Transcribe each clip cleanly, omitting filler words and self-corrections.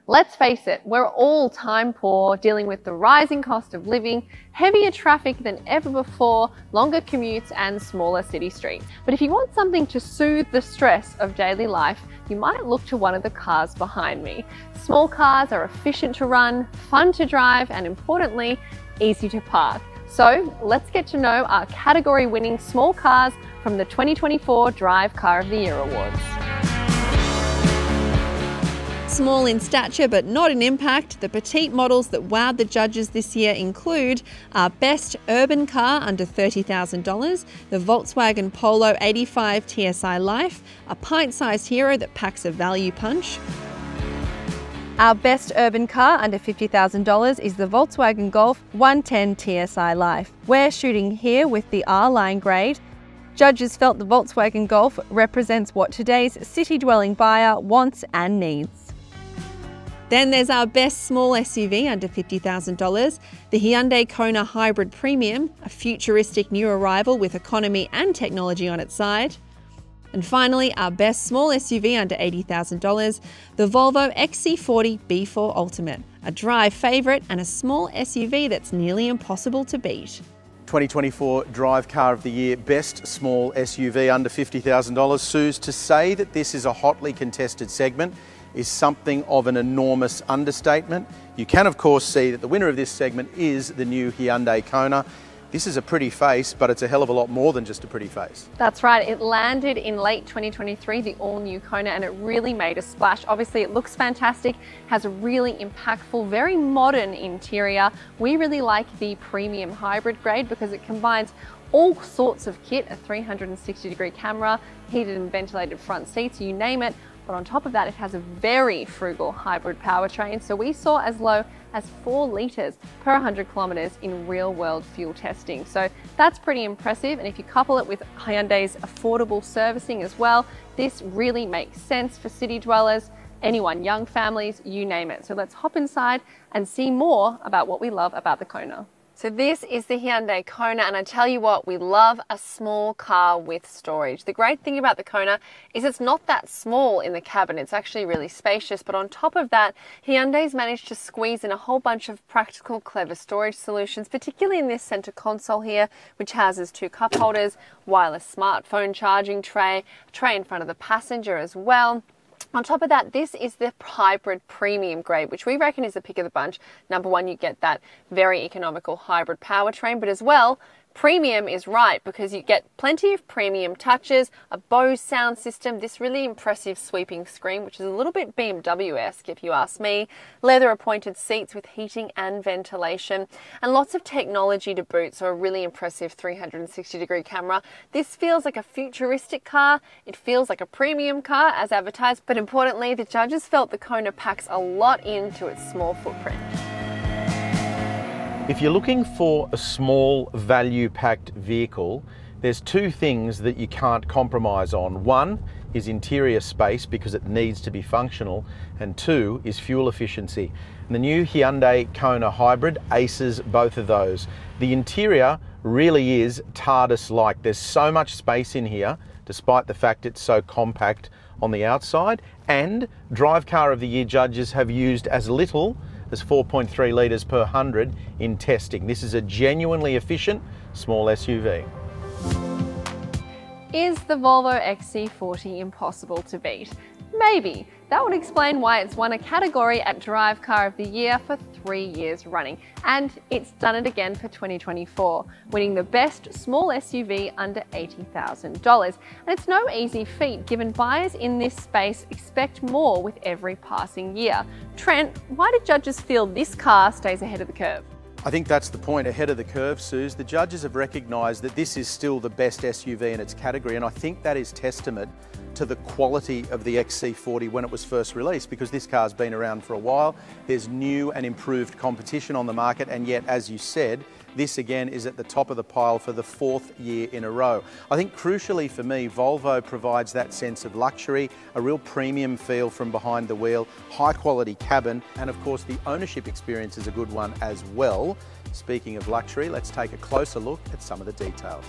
Let's face it, we're all time poor, dealing with the rising cost of living, heavier traffic than ever before, longer commutes and smaller city streets. But if you want something to soothe the stress of daily life, you might look to one of the cars behind me. Small cars are efficient to run, fun to drive, and importantly, easy to park. So let's get to know our category-winning small cars from the 2024 Drive Car of the Year Awards. Small in stature but not in impact, the petite models that wowed the judges this year include our best urban car under $30,000, the Volkswagen Polo 85 TSI Life, a pint-sized hero that packs a value punch. Our best urban car under $50,000 is the Volkswagen Golf 110 TSI Life. We're shooting here with the R-Line grade. Judges felt the Volkswagen Golf represents what today's city-dwelling buyer wants and needs. Then there's our best small SUV under $50,000, the Hyundai Kona Hybrid Premium, a futuristic new arrival with economy and technology on its side. And finally, our best small SUV under $80,000, the Volvo XC40 B4 Ultimate, a drive favourite and a small SUV that's nearly impossible to beat. 2024 Drive Car of the Year, best small SUV under $50,000. Suze, to say that this is a hotly contested segment is something of an enormous understatement. You can of course see that the winner of this segment is the new Hyundai Kona. This is a pretty face, but it's a hell of a lot more than just a pretty face. That's right, it landed in late 2023, the all-new Kona, and it really made a splash. Obviously it looks fantastic, has a really impactful, very modern interior. We really like the premium hybrid grade because it combines all sorts of kit, a 360-degree camera, heated and ventilated front seats, you name it. But on top of that, it has a very frugal hybrid powertrain. So we saw as low as 4 litres per 100 kilometres in real-world fuel testing. So that's pretty impressive. And if you couple it with Hyundai's affordable servicing as well, this really makes sense for city dwellers, anyone, young families, you name it. So let's hop inside and see more about what we love about the Kona. So this is the Hyundai Kona, and I tell you what, we love a small car with storage. The great thing about the Kona is it's not that small in the cabin, it's actually really spacious, but on top of that, Hyundai's managed to squeeze in a whole bunch of practical, clever storage solutions, particularly in this center console here, which houses 2 cup holders, wireless smartphone charging tray, a tray in front of the passenger as well. On top of that, this is the hybrid premium grade, which we reckon is the pick of the bunch. Number one, you get that very economical hybrid powertrain, but as well, premium is right because you get plenty of premium touches, a Bose sound system, this really impressive sweeping screen, which is a little bit BMW-esque if you ask me, leather appointed seats with heating and ventilation, and lots of technology to boot, so a really impressive 360-degree camera. This feels like a futuristic car, it feels like a premium car as advertised, but importantly, the judges felt the Kona packs a lot into its small footprint. If you're looking for a small, value-packed vehicle, there's 2 things that you can't compromise on. 1 is interior space because it needs to be functional, and 2 is fuel efficiency. And the new Hyundai Kona Hybrid aces both of those. The interior really is TARDIS-like. There's so much space in here, despite the fact it's so compact on the outside, and Drive Car of the Year judges have used as little as 4.3 litres per 100 in testing. This is a genuinely efficient small SUV. Is the Volvo XC40 impossible to beat? Maybe. That would explain why it's won a category at Drive Car of the Year for 3 years running. And it's done it again for 2024, winning the best small SUV under $80,000. And it's no easy feat given buyers in this space expect more with every passing year. Trent, why do judges feel this car stays ahead of the curve? I think that's the point, ahead of the curve, Suze. The judges have recognised that this is still the best SUV in its category, and I think that is testament to the quality of the XC40 when it was first released, because this car's been around for a while. There's new and improved competition on the market, and yet, as you said, this again is at the top of the pile for the 4th year in a row. I think crucially for me, Volvo provides that sense of luxury, a real premium feel from behind the wheel, high quality cabin, and of course the ownership experience is a good one as well. Speaking of luxury, let's take a closer look at some of the details.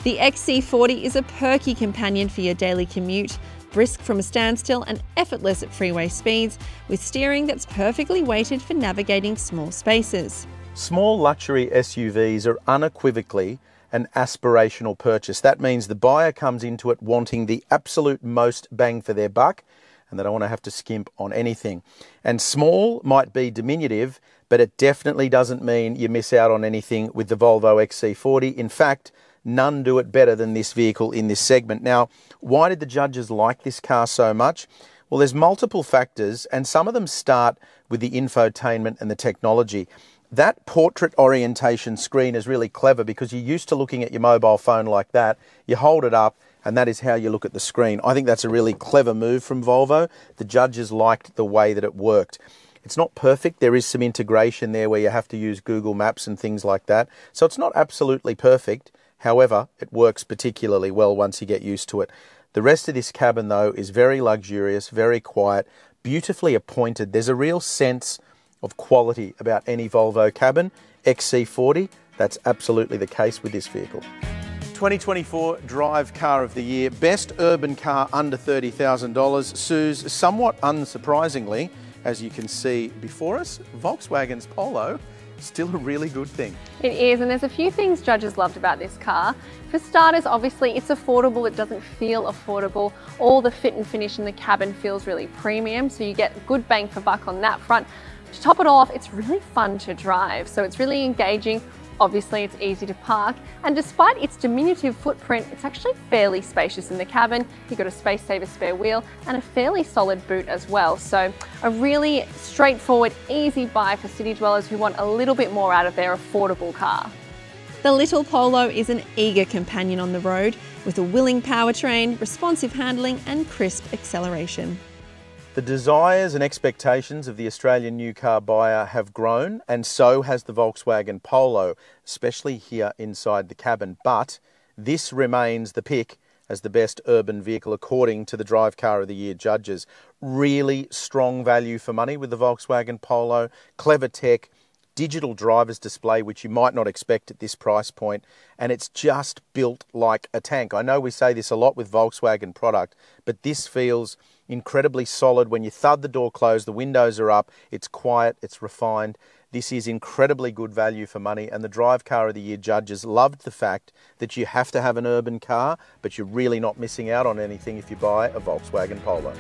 The XC40 is a perky companion for your daily commute, brisk from a standstill and effortless at freeway speeds, with steering that's perfectly weighted for navigating small spaces. Small luxury SUVs are unequivocally an aspirational purchase. That means the buyer comes into it wanting the absolute most bang for their buck, and they don't want to have to skimp on anything. And small might be diminutive, but it definitely doesn't mean you miss out on anything with the Volvo XC40. In fact, none do it better than this vehicle in this segment. Now, why did the judges like this car so much? Well, there's multiple factors, and some of them start with the infotainment and the technology. That portrait orientation screen is really clever because you're used to looking at your mobile phone like that. You hold it up, and that is how you look at the screen. I think that's a really clever move from Volvo. The judges liked the way that it worked. It's not perfect. There is some integration there where you have to use Google Maps and things like that. So it's not absolutely perfect. However, it works particularly well once you get used to it. The rest of this cabin, though, is very luxurious, very quiet, beautifully appointed. There's a real sense of quality about any Volvo cabin. XC40, that's absolutely the case with this vehicle. 2024 Drive Car of the Year, best urban car under $30,000. Suze, somewhat unsurprisingly, as you can see before us, Volkswagen's Polo, still a really good thing. It is, and there's a few things judges loved about this car. For starters, obviously, it's affordable. It doesn't feel affordable. All the fit and finish in the cabin feels really premium, so you get good bang for buck on that front. To top it all off, it's really fun to drive, so it's really engaging. Obviously, it's easy to park, and despite its diminutive footprint, it's actually fairly spacious in the cabin. You've got a space-saver spare wheel and a fairly solid boot as well. So a really straightforward, easy buy for city dwellers who want a little bit more out of their affordable car. The little Polo is an eager companion on the road with a willing powertrain, responsive handling and crisp acceleration. The desires and expectations of the Australian new car buyer have grown, and so has the Volkswagen Polo, especially here inside the cabin. But this remains the pick as the best urban vehicle according to the Drive Car of the Year judges. Really strong value for money with the Volkswagen Polo, clever tech, digital driver's display, which you might not expect at this price point, and it's just built like a tank. I know we say this a lot with Volkswagen product, but this feels incredibly solid. When you thud the door closed, the windows are up, it's quiet, it's refined. This is incredibly good value for money, and the Drive Car of the Year judges loved the fact that you have to have an urban car, but you're really not missing out on anything if you buy a Volkswagen Polo.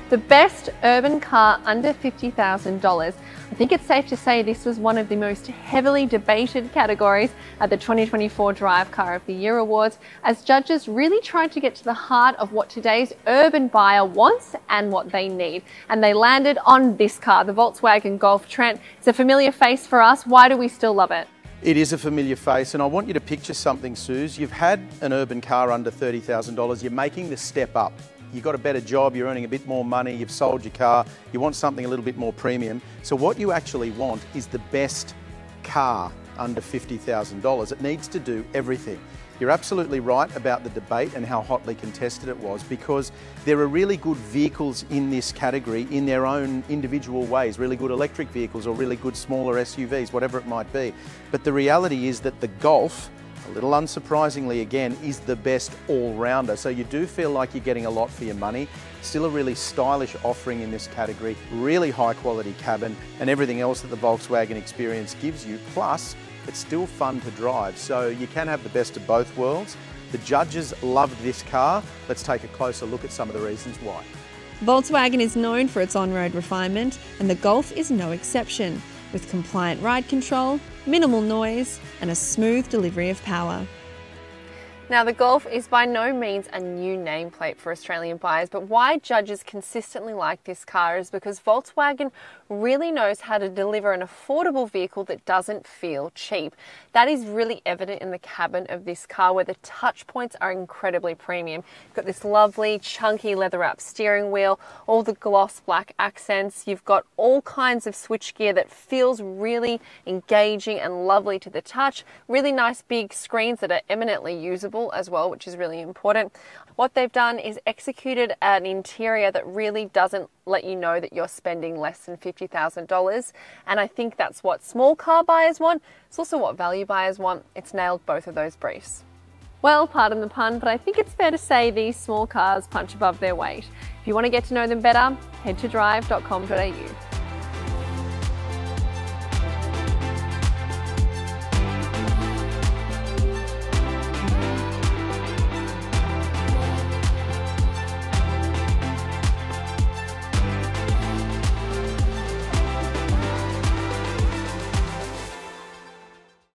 The best urban car under $50,000. I think it's safe to say this was one of the most heavily debated categories at the 2024 Drive Car of the Year Awards, as judges really tried to get to the heart of what today's urban buyer wants and what they need. And they landed on this car, the Volkswagen Golf. Trent, it's a familiar face for us. Why do we still love it? It is a familiar face, and I want you to picture something, Suze. You've had an urban car under $30,000. You're making the step up. You've got a better job, you're earning a bit more money, you've sold your car, you want something a little bit more premium. So what you actually want is the best car under $50,000. It needs to do everything. You're absolutely right about the debate and how hotly contested it was, because there are really good vehicles in this category in their own individual ways, really good electric vehicles or really good smaller SUVs, whatever it might be. But the reality is that the Golf, a little unsurprisingly again, is the best all-rounder. So you do feel like you're getting a lot for your money. Still a really stylish offering in this category, really high quality cabin and everything else that the Volkswagen experience gives you. Plus, it's still fun to drive. So you can have the best of both worlds. The judges loved this car. Let's take a closer look at some of the reasons why. Volkswagen is known for its on-road refinement, and the Golf is no exception, with compliant ride control, minimal noise, and a smooth delivery of power. Now, the Golf is by no means a new nameplate for Australian buyers, but why judges consistently like this car is because Volkswagen really knows how to deliver an affordable vehicle that doesn't feel cheap. That is really evident in the cabin of this car, where the touch points are incredibly premium. You've got this lovely chunky leather-wrapped steering wheel, all the gloss black accents. You've got all kinds of switchgear that feels really engaging and lovely to the touch. Really nice big screens that are eminently usable as well, which is really important. What they've done is executed an interior that really doesn't let you know that you're spending less than $50,000, and I think that's what small car buyers want. It's also what value buyers want. It's nailed both of those briefs. Well, pardon the pun, but I think it's fair to say these small cars punch above their weight. If you want to get to know them better, head to Drive.com.au.